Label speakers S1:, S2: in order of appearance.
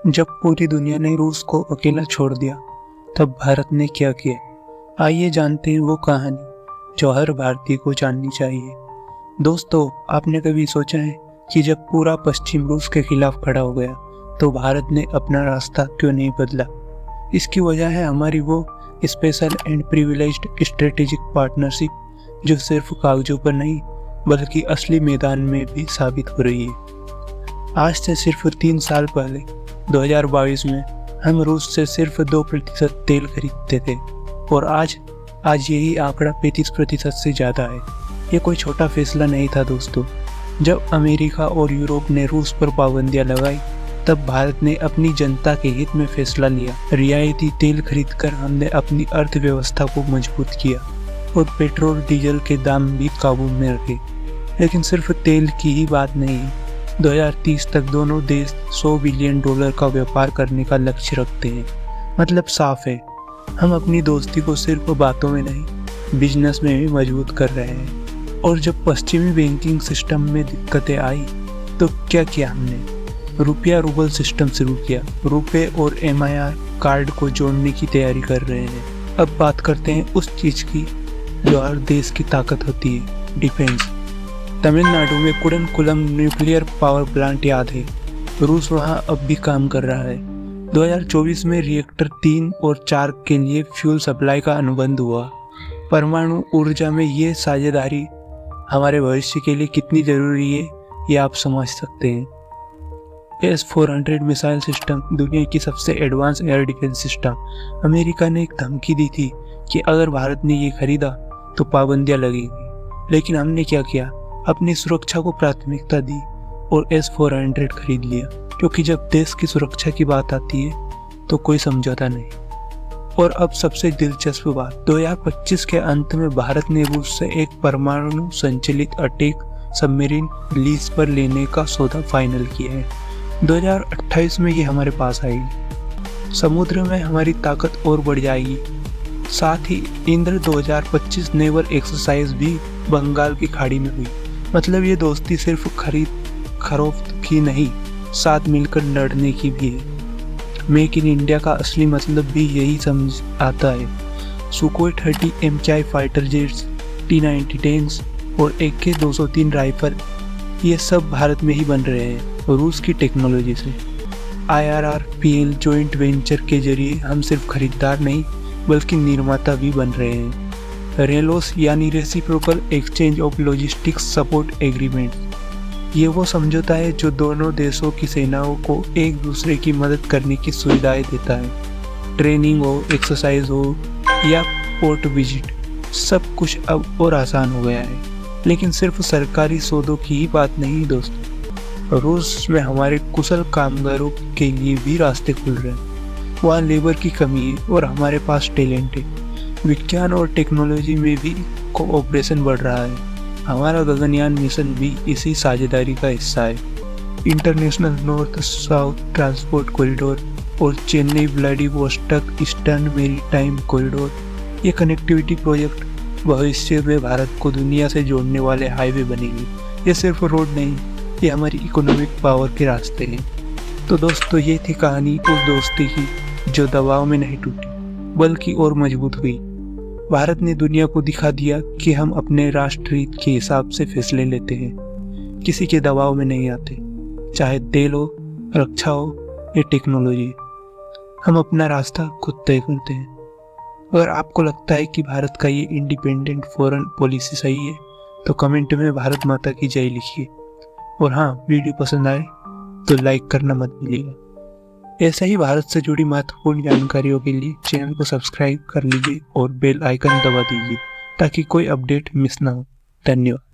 S1: जब पूरी दुनिया ने रूस को अकेला छोड़ दिया, तब भारत ने क्या किया? आइए जानते हैं वो कहानी जो हर भारतीय को जाननी चाहिए। दोस्तों, आपने कभी सोचा है कि जब पूरा पश्चिम रूस के खिलाफ खड़ा हो गया, तो भारत ने अपना रास्ता क्यों नहीं बदला? इसकी वजह है हमारी वो special and privileged strategic partnership, जो सिर्फ कागजों पर नहीं बल्कि असली मैदान में भी साबित हो रही है। आज से सिर्फ 3 साल पहले 2022 में हम रूस से सिर्फ 2% तेल खरीदते थे, और आज यही आंकड़ा 35% से ज़्यादा है। ये कोई छोटा फैसला नहीं था दोस्तों। जब अमेरिका और यूरोप ने रूस पर पाबंदियां लगाई, तब भारत ने अपनी जनता के हित में फैसला लिया। रियायती तेल खरीदकर हमने अपनी अर्थव्यवस्था को मजबूत किया और पेट्रोल डीजल के दाम भी काबू में रखे। लेकिन सिर्फ तेल की ही बात नहीं है। 2030 तक दोनों देश $100 बिलियन का व्यापार करने का लक्ष्य रखते हैं। मतलब साफ है, हम अपनी दोस्ती को सिर्फ बातों में नहीं, बिजनेस में भी मजबूत कर रहे हैं। और जब पश्चिमी बैंकिंग सिस्टम में दिक्कतें आई, तो क्या किया हमने? रुपया रूबल सिस्टम शुरू किया। रुपए और MIR कार्ड को जोड़ने की तैयारी कर रहे हैं। अब बात करते हैं उस चीज़ की जो हर देश की ताकत होती है, डिफेंस। तमिलनाडु में कुडनकुलम न्यूक्लियर पावर प्लांट याद है, रूस वहां अब भी काम कर रहा है। 2024 में रिएक्टर 3 और 4 के लिए फ्यूल सप्लाई का अनुबंध हुआ। परमाणु ऊर्जा में ये साझेदारी हमारे भविष्य के लिए कितनी जरूरी है, ये आप समझ सकते हैं। S-400 मिसाइल सिस्टम दुनिया की सबसे advance air defence system. America ने एक धमकी दी थी कि अगर भारत ने ये खरीदा तो पाबंदियां लगेंगी, लेकिन हमने क्या किया? अपनी सुरक्षा को प्राथमिकता दी और S-400 खरीद लिया, क्योंकि जब देश की सुरक्षा की बात आती है तो कोई समझौता नहीं। और अब सबसे दिलचस्प बात, 2025 के अंत में भारत ने रूस से एक परमाणु संचालित अटैक सबमरीन लीज पर लेने का सौदा फाइनल किया है। 2028 में ये हमारे पास आएगी। समुद्र में हमारी ताकत और बढ़ जाएगी। साथ ही इंद्र 2025 नेवल एक्सरसाइज भी बंगाल की खाड़ी में हुई। मतलब ये दोस्ती सिर्फ खरीद फरोख्त की नहीं, साथ मिलकर लड़ने की भी है। मेक इन इंडिया का असली मतलब भी यही समझ आता है। Sukhoi 30 MKI fighter jets, T-90 tanks और AK-203 राइफल, ये सब भारत में ही बन रहे हैं रूस की टेक्नोलॉजी से। IRRPL जॉइंट वेंचर के जरिए हम सिर्फ खरीदार नहीं बल्कि निर्माता भी बन रहे हैं। रेलोस यानी reciprocal exchange of logistics support agreement, ये वो समझौता है जो दोनों देशों की सेनाओं को एक दूसरे की मदद करने की सुविधाएं देता है। ट्रेनिंग हो, एक्सरसाइज हो या पोर्ट विजिट, सब कुछ अब और आसान हो गया है। लेकिन सिर्फ सरकारी सौदों की ही बात नहीं दोस्तों, रूस में हमारे कुशल कामगारों के लिए भी रास्ते खुल रहे हैं। वहाँ लेबर की कमी है और हमारे पास टैलेंट है। विज्ञान और टेक्नोलॉजी में भी कोऑपरेशन बढ़ रहा है। हमारा गगनयान मिशन भी इसी साझेदारी का हिस्सा है। International north south transport corridor और Chennai Vladivostok eastern maritime corridor, ये कनेक्टिविटी प्रोजेक्ट भविष्य में भारत को दुनिया से जोड़ने वाले हाईवे बनेंगे। ये सिर्फ रोड नहीं, ये हमारी इकोनॉमिक पावर के रास्ते हैं। तो दोस्तों, ये थी कहानी उस दोस्ती की जो दबाव में नहीं टूटी बल्कि और मजबूत हुई। भारत ने दुनिया को दिखा दिया कि हम अपने राष्ट्र हित के हिसाब से फैसले लेते हैं, किसी के दबाव में नहीं आते। चाहे तेल हो, रक्षा हो या टेक्नोलॉजी, हम अपना रास्ता खुद तय करते हैं। अगर आपको लगता है कि भारत का ये इंडिपेंडेंट फॉरेन पॉलिसी सही है, तो कमेंट में भारत माता की जय लिखिए। और हाँ, वीडियो पसंद आए तो लाइक करना मत भूलिएगा। ऐसे ही भारत से जुड़ी महत्वपूर्ण जानकारियों के लिए चैनल को सब्सक्राइब कर लीजिए और बेल आइकन दबा दीजिए ताकि कोई अपडेट मिस ना हो। धन्यवाद।